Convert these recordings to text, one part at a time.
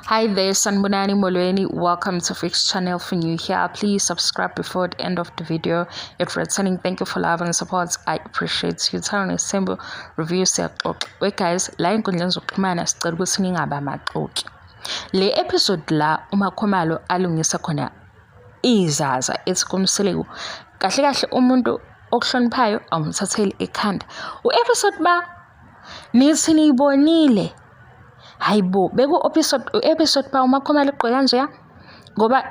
Hi there, Sanbonani Molweni. Welcome to Fix Channel. For new here, please subscribe before the end of the video. If returning, thank you for love and support. I appreciate you. Turn a symbol review set. Wait guys, line kunlenzo kumana sicela ukuthi ningaba maxoki. Le episode la uMakhomalo alungisa khona izaza ethi kumseleku. Kahle kahle umuntu okuhloniphayo awumthatheli ekhanda. U-episode ba nithi niyibonile. Hayibo beku episode pa uMakhomalo eqoya kanje ya ngoba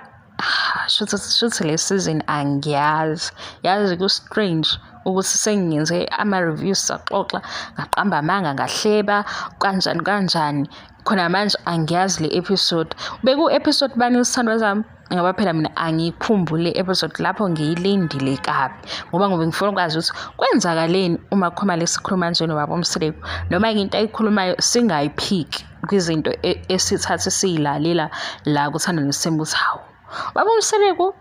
shuthi le season angiyazi yazi ku strange ukuthi sengenze ama reviews saxoxa ngaqamba amanga ngahleba kanjani khona manje angiyazi le episode beku episode bani usithandwa zami ngoba phela mina angikhumbule episode lapho ngiyilindile kabi ngoba ngifuna ukwazi ukuthi kwenzakaleni uMakhomalo esikhuluma nje nobaba uMseleku noma into ayikhulumayo singayiphiki kwizinto esithathe siyilalela la kuthanda nesembu ukuthi hawo baba uMseleku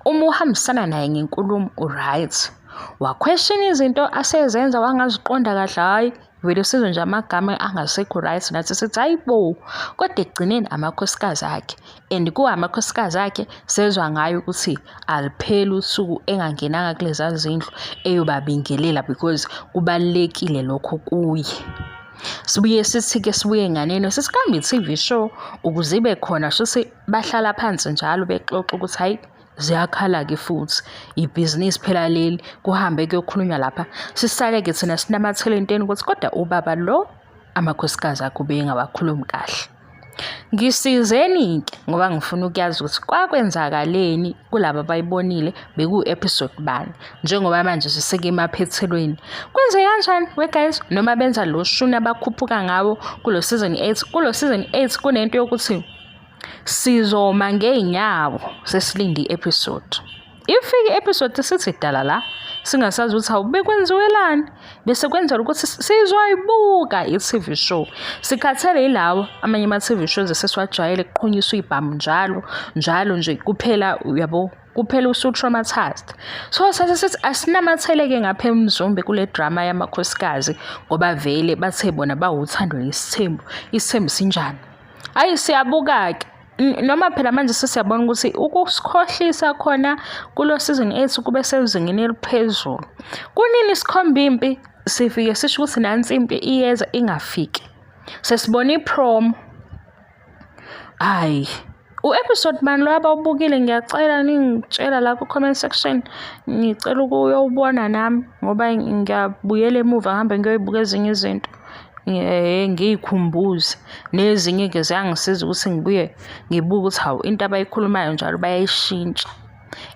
uma uhambisana naye ngenkulumo right wa question izinto asezenza wangaziqonda kahle hayi vele sizwe nje amagama angasekho right nathi sithi hayibo kodwa egcineni amakhosikazi akhe and ku amakhosikazi akhe sezwa ngayo ukuthi aliphela usuku engangenanga kuleza zindlu eyobabingelela because kubalekile lokho kuye. Sibuye sithi-ke sibuye enganeni sisikambe i-TV show ukuze ibe khona shuthi bahlala phansi njalo bexoxa ukuthi hayi ziyakhala-ke futhi ibhizinisi phela leli kuhambe kuyokhulunywa lapha sisale-ke thina sinamathele enteni ukuthi kodwa ubaba lo amakhosikazi akhe ubengawakhulumi kahle. Ngisizeni-ke ngoba ngifuna ukuyazi ukuthi kwakwenzakaleni kulabo abayibonile beku-episode bani njengoba manje siseke emaphethelweni kwenze kanjani we guys noma benza lo shuni abakhuphuka ngawo kulo season 8 kunento yokuthi sizoma ngeenyawo sesilinde i-episode ifike i-episode sithi dala la singasazi ukuthi awubekwenziwelani bese kwenzela ukuthi sizoyibuka i-TV show sikhathele ilawo amanye ama-TV shows esesiwajwayele kuqhunyiswa ibhamu njalo nje kuphela uyabo kuphela usu-traumatized so sithi asinamathele-ke ngapha eMzumbe kule drama yamakhosikazi ngoba vele bathe bona bawuthando nesithembu isithembu sinjani hayi siyabuka-ke noma phela manje sesiyabona ukuthi ukusikhohlisa khona kulo season 8 kube sezingeni eliphezulu kunini sikhomba impi sifike sisho ukuthi nansi impi iyeza ingafiki sesibona i-prom hayi u-episode man lo abawubukile ngiyacela ningitshela la ku-comment section ngicela ukuyowubona nami ngoba ngiyabuyela emuva ngihambe ngiyoyibuka ezinye izinto ngiyikhumbuze nezinye-ke ziyangisiza ukuthi ngibuye ngibuke ukuthi hawu into abayikhulumayo njalo bayayishintsha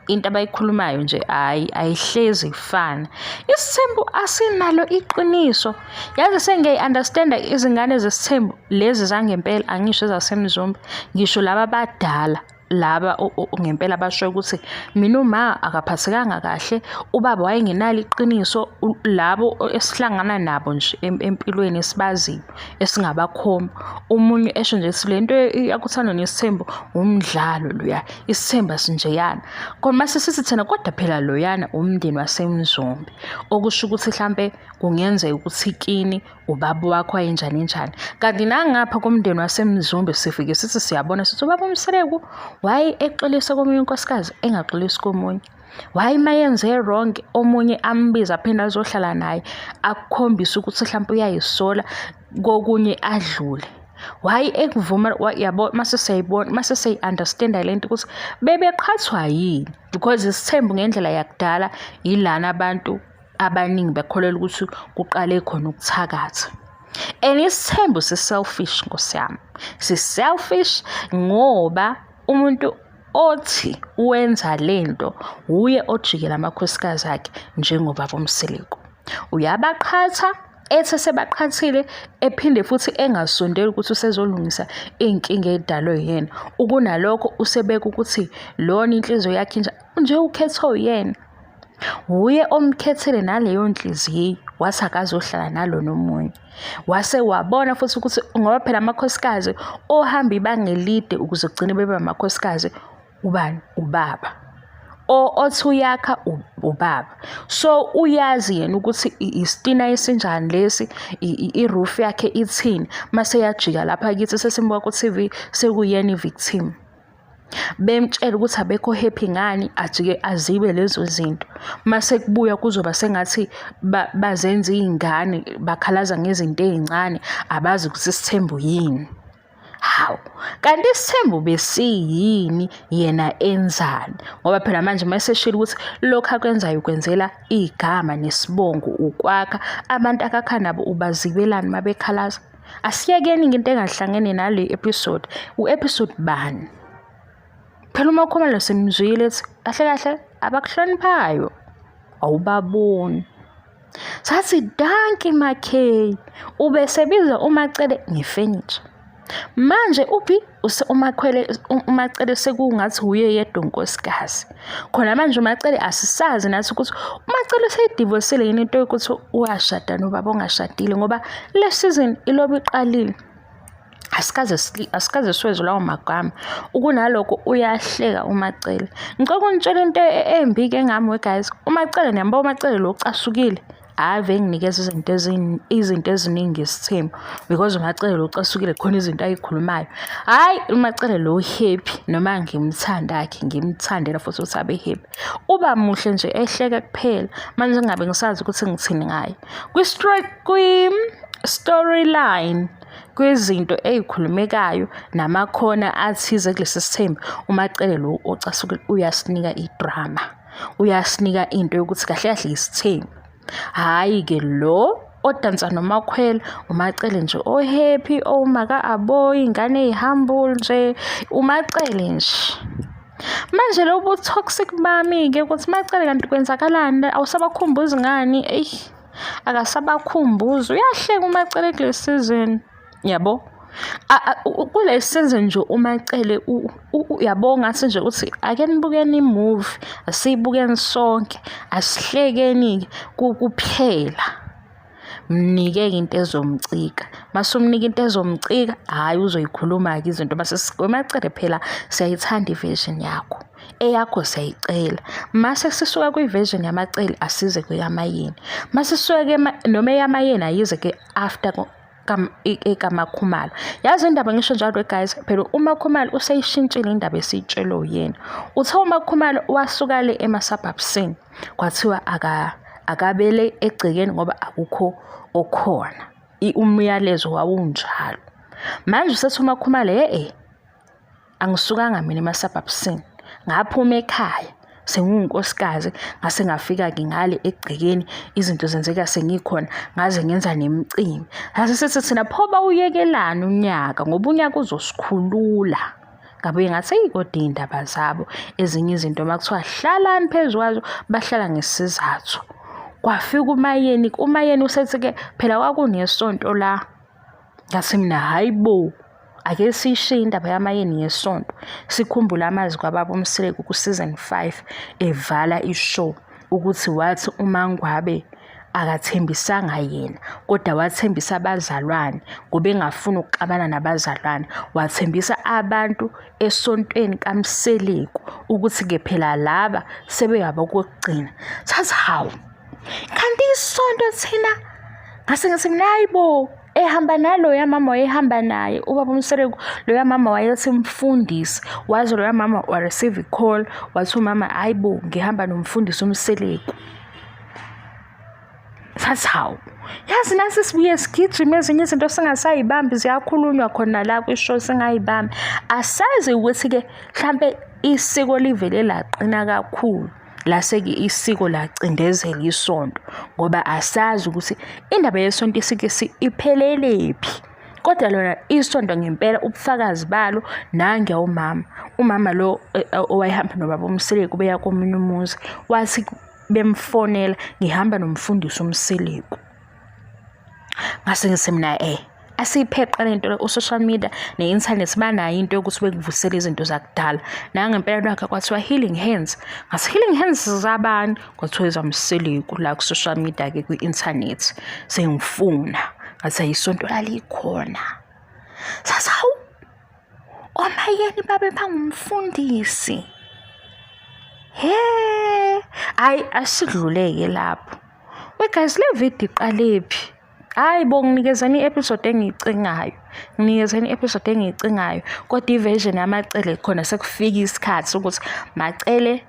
into abayikhulumayo nje ayihlezi ifana isithembu asinalo iqiniso yazi sengiyi-understanda izingane zesithembu lezi zangempela angisho ezasemzumbe ngisho laba badala laba ngempela basho ukuthi mina uma akaphathekanga kahle ubaba wayengenalo iqiniso labo esihlangana nabo nje empilweni esibaziyo esingabakhomba umunye esho nje silento yakuthanda nesithembu umdlalo loya isithemba sinjeyana kodwa mase sithi thina kodwa phela loyana umndeni wasemzumbe okusho ukuthi mhlambe kungenzeka ukuthi kini ubaba wakho ayenjani kanti nangapha komndeni wasemzumbe sifike sithi siyabona sithi ubaba uMseleku waye exolisa komunye unkosikazi engaxolisi komunye waye mayenze wrong omunye ambiza phela azohlala naye akukhombisa ukuthi mhlawumbe uyayisola kokunye adlule waye ekuvuma yabo mase siyibona mase siyi-understand lento ukuthi bebeqhathwa yini because isithembu ngendlela yakudala yilana abantu abaningi bekholela ukuthi kuqale khona ukuthakatha and isithembu si-selfish nkosiyami si-selfish ngoba umuntu othi wenza lento uye ojikela amakhosikazi akhe njengobaba uMseleku uyabaqhatha ethe sebaqhathile ephinde futhi engasondeli ukuthi usezolungisa inkinga edalwe yena ukunalokho usebeka ukuthi lona inhliziyo yakhe nje ukhetho uyena uye omkhethele naleyo nhliziyo wathi akazohlala nalo nomunye wase wabona futhi ukuthi ngoba phela amakhosikazi ohamba ibanga elide ukuze kugcine bebe amakhosikazi ubani ubaba othi uyakha ubaba. So uyazi yena ukuthi isitina esinjani lesi, i-roof yakhe ithini. Mase yajika lapha kithi sesimbuka ku-TV sekuyena i-victim. Bemtshela ukuthi abekho happy ngani, ajike azibe lezo zinto. Mase kubuya kuzoba sengathi bazenza izingane, bakhalaza ngezinto ezincane, abazi ukuthi Sithembu yini. Hawu, kanti Sithembu besiyini, yena enzani? Ngoba phela manje maseshilo ukuthi lokho akwenzayo ukwenzela igama nesibongo, ukwakha abantu akakha nabo ubazibelani mabekhalaza. Asiyekeni into engahlangene nale episode. U-episode bani? Phela uMakhumalo simzwile ethi kahle kahle abakuhloniphayo awubaboni. Sathi danki Makhe, ubesebiza uMacele ngefurniture. Manje uphi uMacele sekungathi uye yedwa unkosikazi. Khona manje uMacele asisazi nathi ukuthi uMacele usedivorcile yini, into yokuthi washada nobaba ongashadile, ngoba le season ilobe iqalile. Asikaze swezwe lawo magama. Ukunalokho uyahleka uMacele. Ngicela ukunitshela into embi ke ngami guys. uMacele niyamba uMacele lo ucasukile. Ave nginikeza izinto eziningi ngesithembu because uMacele lo ucasukile khona izinto ayikhulumayo. Hayi uMacele lo happy, noma ngimthandela futhi ukuthi abe happy. Uba muhle nje ehleke kuphela. Manje ngabe ngisazi ukuthi ngithini ngaye. Storyline kwezinto ezikhulumekayo namakhona athize kulesi sithembu, uMacele lo ocasukile uyasinika idrama, uyasinika into yokuthi kahle kahle isithembu. Hayi ke lo odansa noMakhwela uMacele nje happy, maka aboy, ingane humble nje uMacele nje. Manje lo toxic bami ke ukuthi Macele kanti kwenzakalani, awusabakhumbuzi ngani? Akasabakhumbuzi. Uyahleka uMacele kule season, yabo. Kule season nje uMacele yabo ngathi nje uthi ake nibukeni movie, asiyibukeni sonke, asihlekeni kuphela. Mnike into ezomcika. Masumnika into ezomcika, hayi uzoyikhuluma ke izinto base uMacele phela siyayithanda iversion yakho. Eyakho siyayicela. Mase sisuka kwiversion yaMacele asize kweyamayeni. Mase sisuke noma eyamayeni ayize ke after kaMakhumalo. Yazi indaba ngisho njalo guys, phela uMakhumalo useyishintshile indaba esitshelo yena. Uthe uMakhumalo wasuka le emasabhabsini kwathiwa akabele egcekeni ngoba akukho okhona. Umyalezo wawunjalo. Manje sethi uMakhumalo angisukanga mina emasabhabsini, ngaphuma ekhaya sengunkosikazi, ngase ngafika ke ngale egcekeni, izinto zenzeka sengikhona, ngaze ngenza nemicimbi. Hase sithi thina phoba uyekelana unyaka ngoba unyaka uzosikhulula. Ngabe ngathi kodwa indaba zabo ezinye izinto makuthiwa hlalani phezukwazo bahlala ngesizathu. Kwafika umayeni usethi ke phela kwakunesonto la. Ngathi mina hayibo, ake sishiye indaba yamayeni yesonto, sikhumbula amazwi kwababa uMsileko ku season 5 evala ishow ukuthi wathi uMangwabe akathembisanga yena kodwa wathembisa abazalwane ngoba engafuna ukuxabana nabazalwane. Wathembisa abantu esontweni kaMsileko ukuthi ke phela laba sebeyaba kokugcina. Sathi hawu, kanti isonto thina ngase ngathi hayibo, ehamba nalo yamama ehamba naye ubaba uMsileko. Lo yamama wayethi umfundisi, wazi lo yamama wa receive call wathi umama hayibo ngihamba nomfundisi uMsileko. Sathi hawu, yazi nasi sibuye sigijima ezinye izinto singasayibambi ziyakhulunywa khona la kwishow singayibambi. Asazi ukuthi ke mhlambe isiko livele laqina kakhulu, laseke isiko lacindezela isonto ngoba asazi ukuthi indaba yesonto isike iphelelepi. Kodwa lona isonto ngempela ubufakazi balo nange umama lo owayehamba nobaba uMsileko beya komunye umuzi wathi bemfonela ngihamba nomfundisi uMsileko. Ngase ngithi mina asipheqa lento social media ne-internet banayo into yokuthi bekuvusela izinto zakudala. Nangempela lwakhe kwathiwa Healing Hands. Ngasi Healing Hands zabani? Kwathiwa ezaMsileko la ku social media ke kwi-internet. Sengifuna ngathi isonto lalikhona. Sasawu omayeni babe bangumfundisi. Hayi asidluleke lapho. We guys, le video iqalephi? Hayi bo, nginikezeni i-episode engiyicingayo. Kodwa i-version yamacele khona sekufika isikhathi sokuthi Macele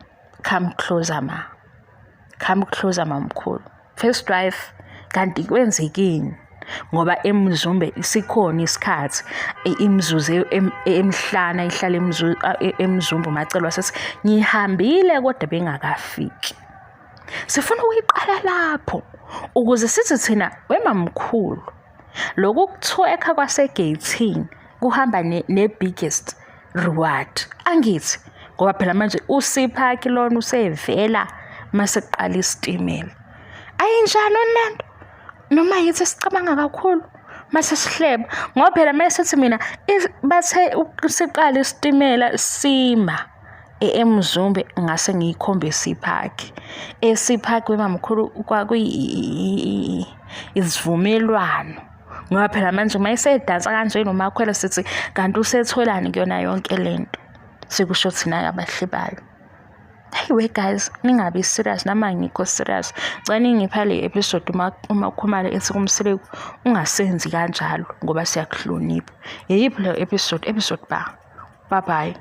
come closer mkhulu. First wife, kanti kwenzekeni? Ngoba eMzumbe isikhona isikhathi imzuzu emhlana ihlala eMzumbe Macele wasethi ngihambile kodwa bengakafiki. Sifuna ukuyiqala lapho ukuze sithi thina wemamkhulu lokhu kuthweka kwasegeyithini kuhamba ne-biggest reward, angithi? Ngoba phela manje uSiphaki lona usevela mase kuqala isitimela. Ayinjalo lento noma yithi sicabanga kakhulu mase sihleba, ngoba phela mase sithi mina bathe siqala isitimela sima eMzumbe ngase ngiyikhombe Siphaki. Siphaki wemamkhulu kwakuyi isivumelwano, ngoba phela manje mayisedansa kanje noMakhwela sithi kanti usetholani kuyona yonke lento, sikusho thina abahlebayo. Hey guys, ningabi serious nama ngikho serious. Xa ningipha le episode uma ukhumalo ethi kumseleku ungasenzi kanjalo ngoba siyakuhlonipha. Yeyiphi le episode ba. Bye bye.